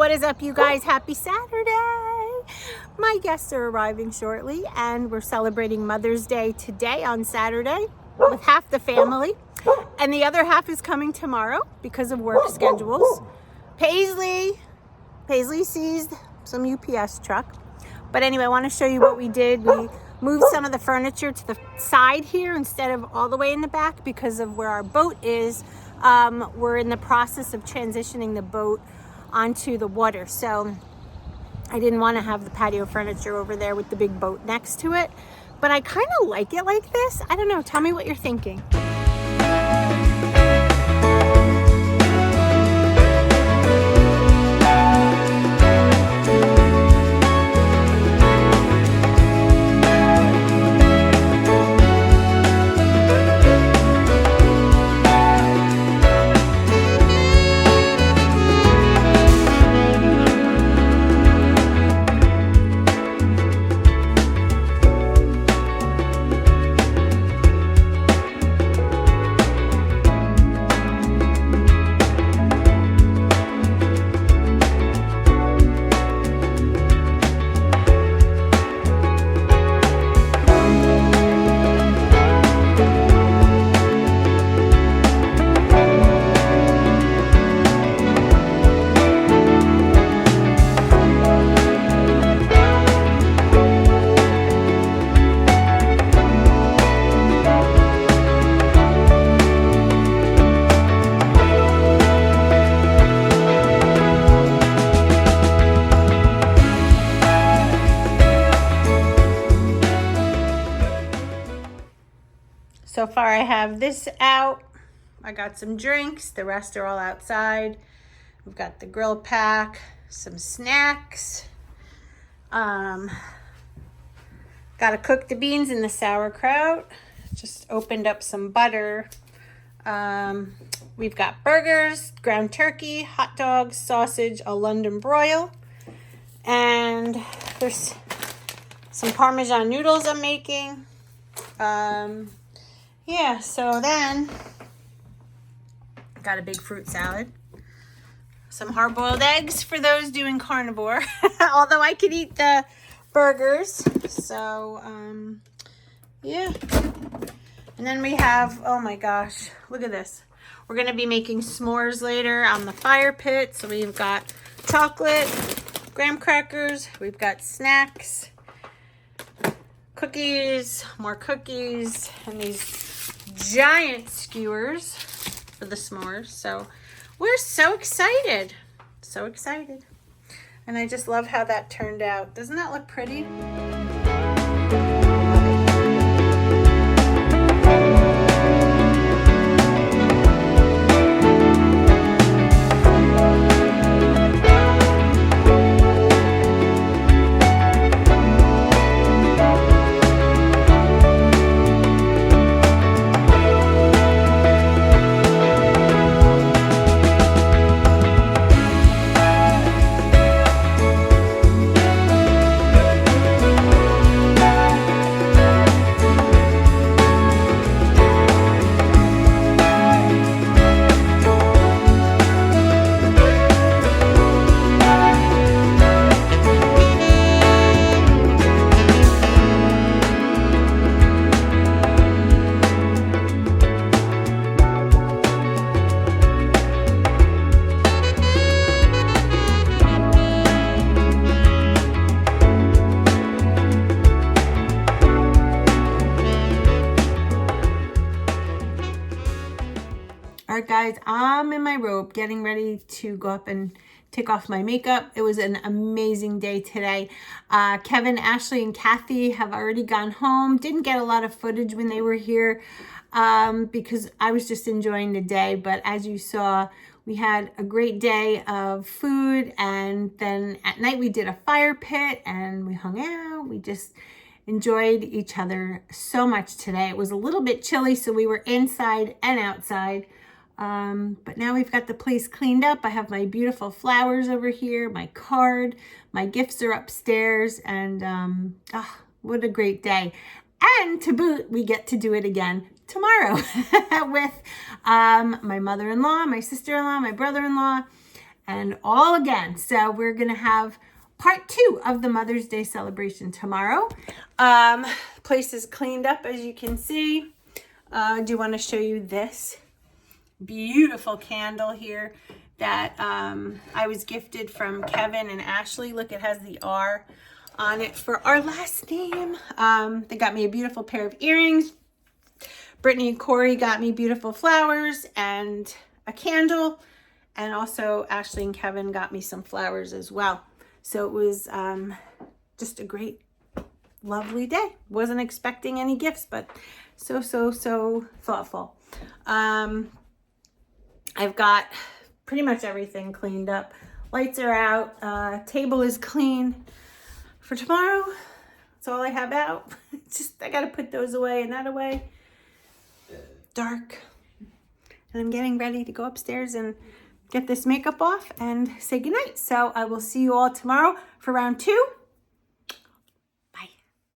What is up, you guys? Happy Saturday. My guests are arriving shortly, and we're celebrating Mother's Day today on Saturday with half the family, and the other half is coming tomorrow because of work schedules. Paisley sees some UPS truck. But anyway, I want to show you what we did. We moved some of the furniture to the side here instead of all the way in the back because of where our boat is. We're in the process of transitioning the boat onto the water. So I didn't want to have the patio furniture over there with the big boat next to it. But I kind of like it like this. I don't know. Tell me what you're thinking. So far I have this out. I got some drinks. The rest are all outside. We've got the grill pack, some snacks. Got to cook the beans in the sauerkraut. Just opened up some butter. We've got burgers, ground turkey, hot dogs, sausage, a London broil. And there's some Parmesan noodles I'm making. Yeah, so then got a big fruit salad, some hard-boiled eggs for those doing carnivore, although I could eat the burgers. So, yeah. And then we have, oh my gosh, look at this. We're going to be making s'mores later on the fire pit. So we've got chocolate, graham crackers, we've got snacks, cookies, more cookies, and these giant skewers for the s'mores. So we're so excited. So excited. And I just love how that turned out. Doesn't that look pretty? All right, guys, I'm in my robe getting ready to go up and take off my makeup. It was an amazing day today. Kevin, Ashley, and Kathy have already gone home. Didn't get a lot of footage when they were here because I was just enjoying the day. But as you saw, we had a great day of food. And then at night we did a fire pit and we hung out. We just enjoyed each other so much today. It was a little bit chilly, so we were inside and outside. But now we've got the place cleaned up. I have my beautiful flowers over here, my card, my gifts are upstairs, and what a great day. And to boot, we get to do it again tomorrow with my mother-in-law, my sister-in-law, my brother-in-law, and all again. So we're going to have part 2 of the Mother's Day celebration tomorrow. Place is cleaned up, as you can see. I do want to show you this beautiful candle here that I was gifted from Kevin and Ashley. Look, it has the R on it for our last name. They got me a beautiful pair of earrings. Brittany and Corey got me beautiful flowers and a candle. And also Ashley and Kevin got me some flowers as well. So it was just a great, lovely day. Wasn't expecting any gifts, but so thoughtful. I've got pretty much everything cleaned up. Lights are out. Table is clean. For tomorrow, that's all I have out. Just, I got to put those away and that away. Dark. And I'm getting ready to go upstairs and get this makeup off and say goodnight. So I will see you all tomorrow for round 2.